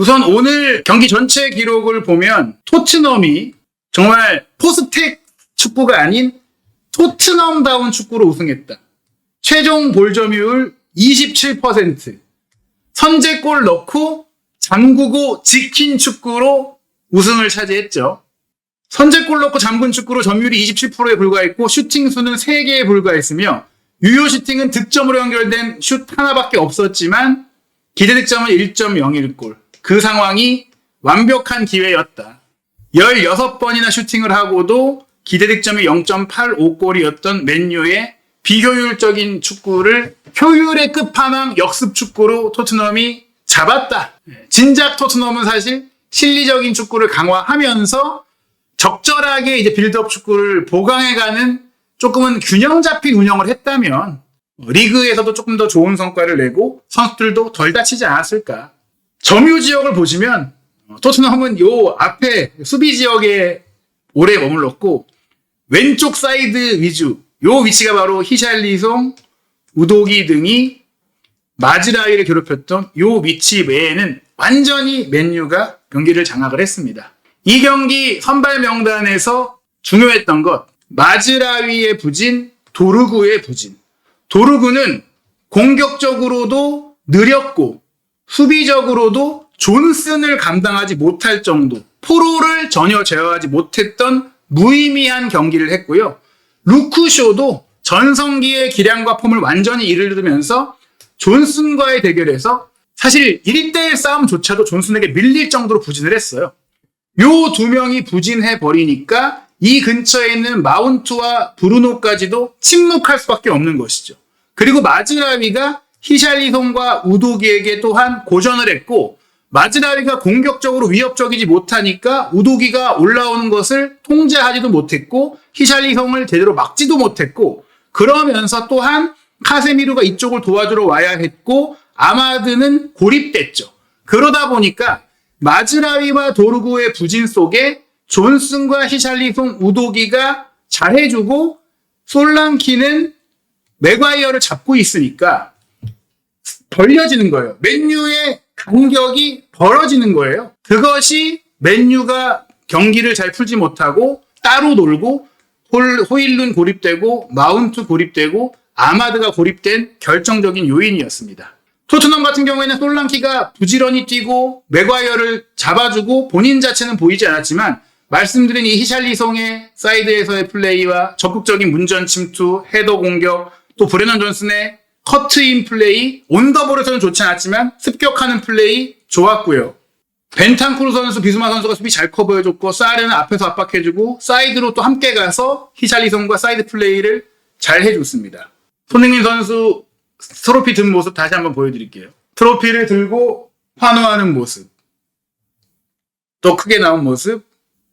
우선 오늘 경기 전체 기록을 보면 토트넘이 정말 포스텍 축구가 아닌 토트넘다운 축구로 우승했다. 최종 볼 점유율 27%, 선제골 넣고 잠그고 지킨 축구로 우승을 차지했죠. 선제골 넣고 잠근 축구로 점유율이 27%에 불과했고 슈팅 수는 3개에 불과했으며 유효 슈팅은 득점으로 연결된 슛 하나밖에 없었지만 기대 득점은 1.01골. 그 상황이 완벽한 기회였다. 16번이나 슈팅을 하고도 기대 득점이 0.85골이었던 맨유의 비효율적인 축구를 효율의 끝판왕 역습 축구로 토트넘이 잡았다. 진작 토트넘은 사실 실리적인 축구를 강화하면서 적절하게 이제 빌드업 축구를 보강해가는 조금은 균형 잡힌 운영을 했다면 리그에서도 조금 더 좋은 성과를 내고 선수들도 덜 다치지 않았을까. 점유 지역을 보시면 토트넘은 요 앞에 수비 지역에 오래 머물렀고 왼쪽 사이드 위주, 요 위치가 바로 히샬리송, 우도기 등이 마즈라위를 괴롭혔던 요 위치 외에는 완전히 맨유가 경기를 장악을 했습니다. 이 경기 선발 명단에서 중요했던 것, 마즈라위의 부진, 도르구의 부진. 도르구는 공격적으로도 느렸고 수비적으로도 존슨을 감당하지 못할 정도, 포로를 전혀 제어하지 못했던 무의미한 경기를 했고요. 루크쇼도 전성기의 기량과 폼을 완전히 잃으면서 존슨과의 대결에서 사실 1대1 싸움조차도 존슨에게 밀릴 정도로 부진을 했어요. 요 두 명이 부진해버리니까 이 근처에 있는 마운트와 브루노까지도 침묵할 수밖에 없는 것이죠. 그리고 마즈라위가 히샬리송과 우도기에게 또한 고전을 했고 마즈라위가 공격적으로 위협적이지 못하니까 우도기가 올라오는 것을 통제하지도 못했고 히샬리송을 제대로 막지도 못했고 그러면서 또한 카세미루가 이쪽을 도와주러 와야 했고 아마드는 고립됐죠. 그러다 보니까 마즈라위와 도르구의 부진 속에 존슨과 히샬리송, 우도기가 잘해주고 솔랑키는 맥과이어를 잡고 있으니까 벌려지는 거예요. 맨유의 간격이 벌어지는 거예요. 그것이 맨유가 경기를 잘 풀지 못하고 따로 놀고 호일룬 고립되고 마운트 고립되고 아마드가 고립된 결정적인 요인이었습니다. 토트넘 같은 경우에는 솔랑키가 부지런히 뛰고 맥과이어를 잡아주고 본인 자체는 보이지 않았지만 말씀드린 이 히샬리송의 사이드에서의 플레이와 적극적인 문전 침투, 헤더 공격, 또 브레넌 존슨의 커트인 플레이, 온더볼에서는 좋지 않았지만 습격하는 플레이 좋았고요. 벤탄쿠르 선수, 비수마 선수가 수비 잘 커버해줬고 사르는 앞에서 압박해주고 사이드로 또 함께 가서 히샬리송과 사이드 플레이를 잘 해줬습니다. 손흥민 선수 트로피 든 모습 다시 한번 보여드릴게요. 트로피를 들고 환호하는 모습, 또 크게 나온 모습,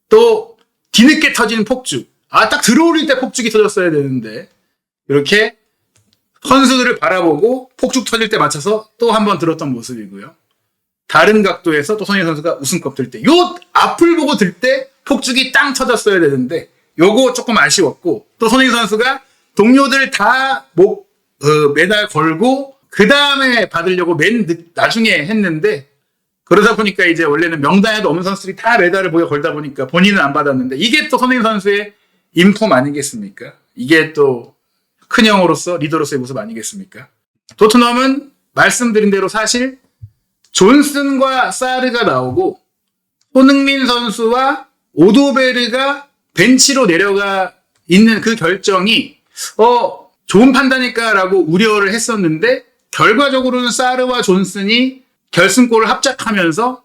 또 뒤늦게 터지는 폭죽. 딱 들어올릴 때 폭죽이 터졌어야 되는데 이렇게 선수들을 바라보고 폭죽 터질 때 맞춰서 또 한 번 들었던 모습이고요. 다른 각도에서 또 손흥민 선수가 웃음컵 들 때, 요 앞을 보고 들 때 폭죽이 땅 터졌어야 되는데 요거 조금 아쉬웠고 또 손흥민 선수가 동료들 다 메달 걸고 그 다음에 받으려고 나중에 했는데 그러다 보니까 이제 원래는 명단에도 없는 선수들이 다 메달을 걸다 보니까 본인은 안 받았는데 이게 또 손흥민 선수의 인품 아니겠습니까? 이게 또 큰형으로서 리더로서의 모습 아니겠습니까? 토트넘은 말씀드린 대로 사실 존슨과 사르가 나오고 손흥민 선수와 오도베르가 벤치로 내려가 있는 그 결정이 좋은 판단일까라고 우려를 했었는데 결과적으로는 사르와 존슨이 결승골을 합작하면서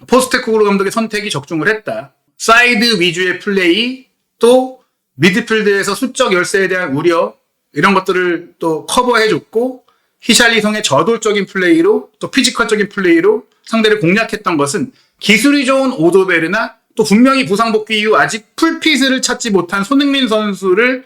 포스테코글루 감독의 선택이 적중을 했다. 사이드 위주의 플레이, 또 미드필드에서 수적 열세에 대한 우려 이런 것들을 또 커버해줬고 히샬리송의 저돌적인 플레이로 또 피지컬적인 플레이로 상대를 공략했던 것은 기술이 좋은 오도베르나 또 분명히 부상 복귀 이후 아직 풀핏을 찾지 못한 손흥민 선수를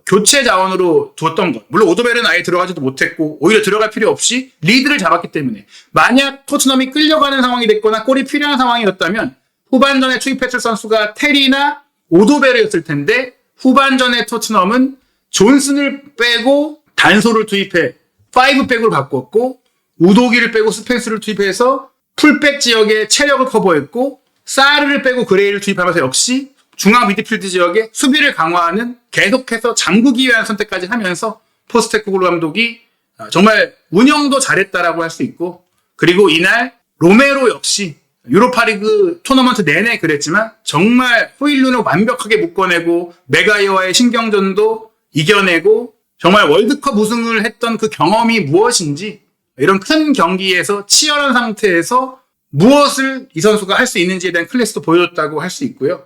교체 자원으로 두었던 것. 물론 오도베르는 아예 들어가지도 못했고 오히려 들어갈 필요 없이 리드를 잡았기 때문에 만약 토트넘이 끌려가는 상황이 됐거나 골이 필요한 상황이었다면 후반전에 투입했을 선수가 테리나 오도베르였을 텐데 후반전에 토트넘은 존슨을 빼고 단소를 투입해 5백으로 바꿨고 우도기를 빼고 스펜스를 투입해서 풀백 지역에 체력을 커버했고 사르를 빼고 그레이를 투입하면서 역시 중앙 미드필드 지역에 수비를 강화하는 계속해서 잠그기 위한 선택까지 하면서 포스테코글루 감독이 정말 운영도 잘했다라고 할 수 있고, 그리고 이날 로메로 역시 유로파리그 토너먼트 내내 그랬지만 정말 호일룬을 완벽하게 묶어내고 메가이어와의 신경전도 이겨내고 정말 월드컵 우승을 했던 그 경험이 무엇인지, 이런 큰 경기에서 치열한 상태에서 무엇을 이 선수가 할 수 있는지에 대한 클래스도 보여줬다고 할 수 있고요.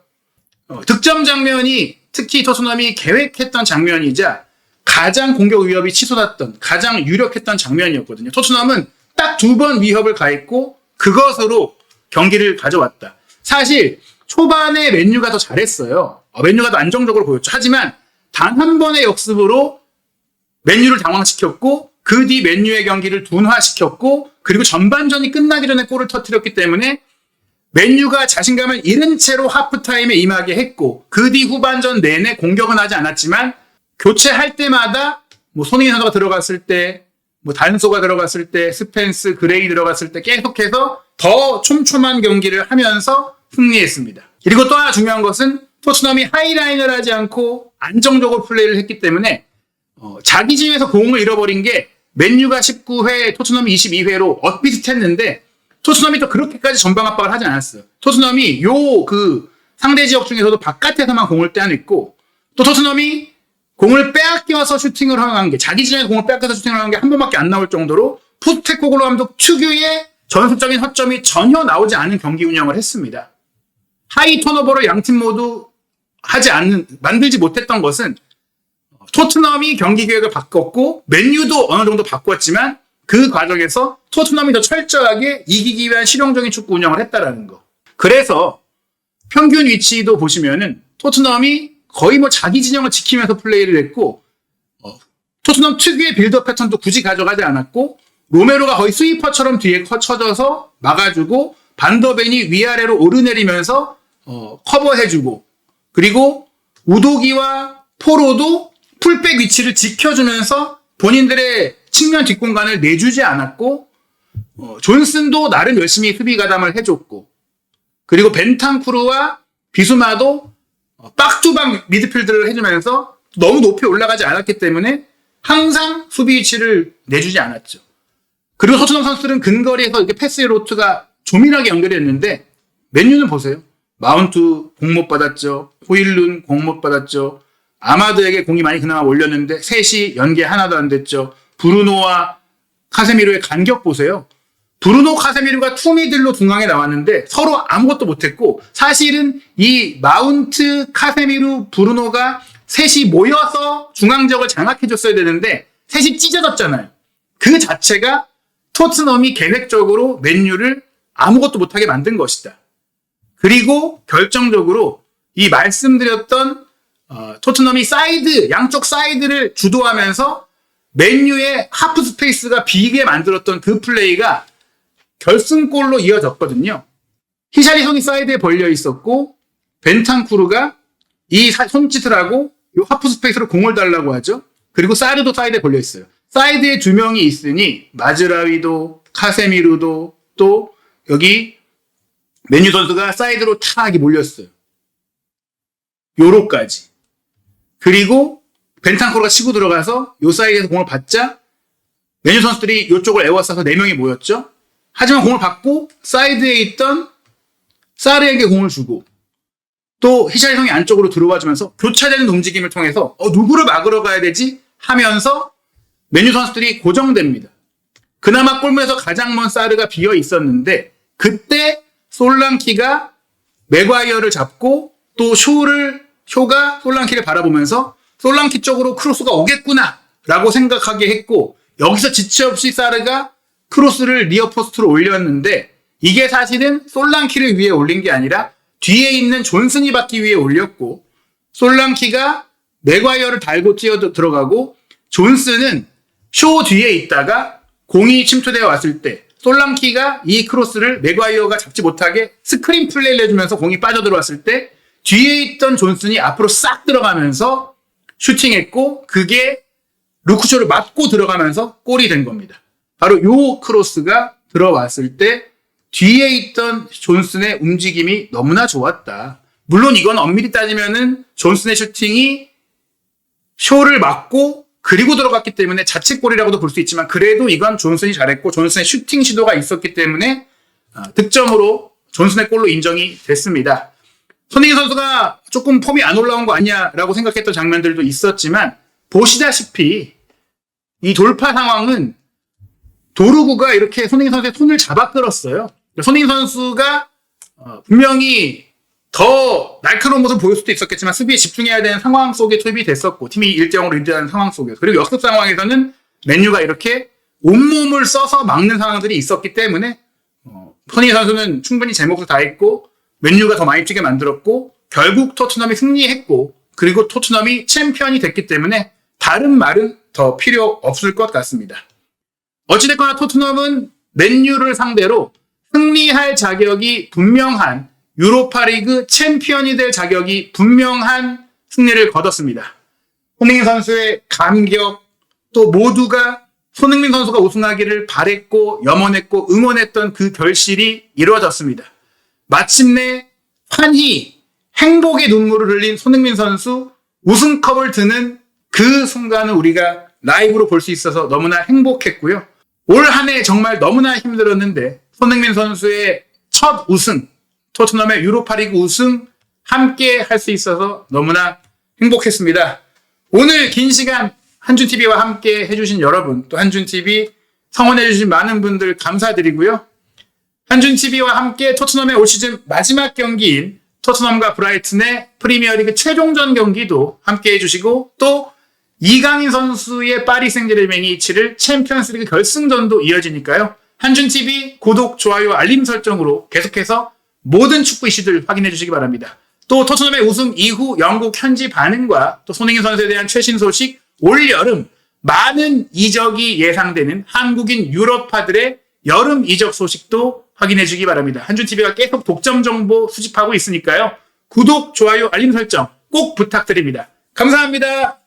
득점 장면이 특히 토트넘이 계획했던 장면이자 가장 공격 위협이 치솟았던 가장 유력했던 장면이었거든요. 토트넘은 딱 2번 위협을 가했고 그것으로 경기를 가져왔다. 사실 초반에 맨유가 더 잘했어요. 맨유가 더 안정적으로 보였죠. 하지만 단 한 번의 역습으로 맨유를 당황시켰고 그 뒤 맨유의 경기를 둔화시켰고 그리고 전반전이 끝나기 전에 골을 터뜨렸기 때문에 맨유가 자신감을 잃은 채로 하프타임에 임하게 했고 그 뒤 후반전 내내 공격은 하지 않았지만 교체할 때마다 손흥민 선수가 들어갔을 때, 단소가 들어갔을 때, 스펜스, 그레이 들어갔을 때 계속해서 더 촘촘한 경기를 하면서 승리했습니다. 그리고 또 하나 중요한 것은 토트넘이 하이라인을 하지 않고 안정적으로 플레이를 했기 때문에 자기陣에서 공을 잃어버린 게 맨유가 19회, 토트넘이 22회로 엇비슷했는데 토트넘이 또 그렇게까지 전방 압박을 하지 않았어요. 토트넘이 상대 지역 중에서도 바깥에서만 공을 떼어냈고 또 토트넘이 공을 빼앗겨서 슈팅을 허용한 게, 자기 진영에서 공을 빼앗겨서 슈팅을 허용한 게 한 번밖에 안 나올 정도로 포스테코글루 감독 특유의 전술적인 허점이 전혀 나오지 않은 경기 운영을 했습니다. 하이 턴오버를 양팀 모두 만들지 못했던 것은 토트넘이 경기 계획을 바꿨고 맨유도 어느 정도 바꿨지만 그 과정에서 토트넘이 더 철저하게 이기기 위한 실용적인 축구 운영을 했다라는 거. 그래서 평균 위치도 보시면은 토트넘이 거의 자기 진영을 지키면서 플레이를 했고 토트넘 특유의 빌드업 패턴도 굳이 가져가지 않았고 로메로가 거의 스위퍼처럼 뒤에 쳐져서 막아주고 반더벤이 위아래로 오르내리면서 커버해주고 그리고 우도기와 포로도 풀백 위치를 지켜주면서 본인들의 측면 뒷공간을 내주지 않았고 존슨도 나름 열심히 수비 가담을 해줬고 그리고 벤탄쿠르와 비수마도 박투박 미드필드를 해주면서 너무 높이 올라가지 않았기 때문에 항상 수비 위치를 내주지 않았죠. 그리고 토트넘 선수들은 근거리에서 이렇게 패스의 로트가 조밀하게 연결했는데 맨유는 보세요. 마운트 공 못 받았죠. 호일룬 공 못 받았죠. 아마드에게 공이 많이 그나마 올렸는데 셋이 연계 하나도 안 됐죠. 브루노와 카세미로의 간격 보세요. 브루노 카세미로가 투미들로 중앙에 나왔는데 서로 아무것도 못했고 사실은 이 마운트, 카세미로, 브루노가 셋이 모여서 중앙적을 장악해줬어야 되는데 셋이 찢어졌잖아요. 그 자체가 토트넘이 계획적으로 맨유를 아무것도 못하게 만든 것이다. 그리고 결정적으로 이 말씀드렸던 토트넘이 양쪽 사이드를 주도하면서 맨유의 하프 스페이스가 비게 만들었던 그 플레이가 결승골로 이어졌거든요. 히샬리송이 사이드에 벌려 있었고 벤탄쿠르가 이 손짓을 하고 이 하프 스페이스로 공을 달라고 하죠. 그리고 사르도 사이드에 벌려 있어요. 사이드에 2명이 있으니 마즈라위도 카세미루도 또 여기 맨유 선수가 사이드로 탁 몰렸어요. 요로까지. 그리고 벤탄쿠르가 치고 들어가서 요 사이드에서 공을 받자 맨유 선수들이 요쪽을 에워싸서 4명이 모였죠. 하지만 공을 받고 사이드에 있던 사르에게 공을 주고 또 히샬리송이 안쪽으로 들어와주면서 교차되는 움직임을 통해서 누구를 막으러 가야 되지 하면서 맨유 선수들이 고정됩니다. 그나마 골문에서 가장 먼 사르가 비어 있었는데 그때 솔랑키가 맥과이어를 잡고 또 쇼가 솔랑키를 바라보면서 솔랑키 쪽으로 크로스가 오겠구나 라고 생각하게 했고 여기서 지체 없이 사르가 크로스를 리어 포스트로 올렸는데 이게 사실은 솔랑키를 위해 올린 게 아니라 뒤에 있는 존슨이 받기 위해 올렸고 솔랑키가 맥과이어를 달고 뛰어 들어가고 존슨은 쇼 뒤에 있다가 공이 침투되어 왔을 때 솔랑키가 이 크로스를 맥과이어가 잡지 못하게 스크린 플레이를 해주면서 공이 빠져들어왔을 때 뒤에 있던 존슨이 앞으로 싹 들어가면서 슈팅했고 그게 루크쇼를 맞고 들어가면서 골이 된 겁니다. 바로 요 크로스가 들어왔을 때 뒤에 있던 존슨의 움직임이 너무나 좋았다. 물론 이건 엄밀히 따지면은 존슨의 슈팅이 쇼를 막고 그리고 들어갔기 때문에 자책골이라고도 볼 수 있지만 그래도 이건 존슨이 잘했고 존슨의 슈팅 시도가 있었기 때문에 득점으로 존슨의 골로 인정이 됐습니다. 손흥민 선수가 조금 폼이 안 올라온 거 아니냐라고 생각했던 장면들도 있었지만 보시다시피 이 돌파 상황은 도루구가 이렇게 손흥민 선수의 손을 잡아 끌었어요. 손흥민 선수가 분명히 더 날카로운 모습을 보일 수도 있었겠지만 수비에 집중해야 되는 상황 속에 투입이 됐었고 팀이 1대0으로 리드하는 상황 속에서 그리고 역습 상황에서는 맨유가 이렇게 온몸을 써서 막는 상황들이 있었기 때문에 손흥민 선수는 충분히 제 몫을 다했고 맨유가 더 많이 뛰게 만들었고 결국 토트넘이 승리했고 그리고 토트넘이 챔피언이 됐기 때문에 다른 말은 더 필요 없을 것 같습니다. 어찌됐거나 토트넘은 맨유를 상대로 승리할 자격이 분명한 유로파리그 챔피언이 될 자격이 분명한 승리를 거뒀습니다. 손흥민 선수의 감격, 또 모두가 손흥민 선수가 우승하기를 바랬고 염원했고 응원했던 그 결실이 이루어졌습니다. 마침내 환희, 행복의 눈물을 흘린 손흥민 선수 우승컵을 드는 그 순간을 우리가 라이브로 볼 수 있어서 너무나 행복했고요. 올 한 해 정말 너무나 힘들었는데 손흥민 선수의 첫 우승, 토트넘의 유로파리그 우승 함께 할 수 있어서 너무나 행복했습니다. 오늘 긴 시간 한준TV와 함께 해주신 여러분, 또 한준TV 성원해주신 많은 분들 감사드리고요. 한준TV와 함께 토트넘의 올 시즌 마지막 경기인 토트넘과 브라이튼의 프리미어리그 최종전 경기도 함께 해주시고 또 이강인 선수의 파리 생제르맹이 치를 챔피언스리그 결승전도 이어지니까요. 한준TV 구독, 좋아요, 알림 설정으로 계속해서 모든 축구 이슈들 확인해 주시기 바랍니다. 또 토트넘의 우승 이후 영국 현지 반응과 또 손흥민 선수에 대한 최신 소식, 올 여름 많은 이적이 예상되는 한국인 유럽파들의 여름 이적 소식도 확인해 주시기 바랍니다. 한준TV가 계속 독점 정보 수집하고 있으니까요. 구독, 좋아요, 알림 설정 꼭 부탁드립니다. 감사합니다.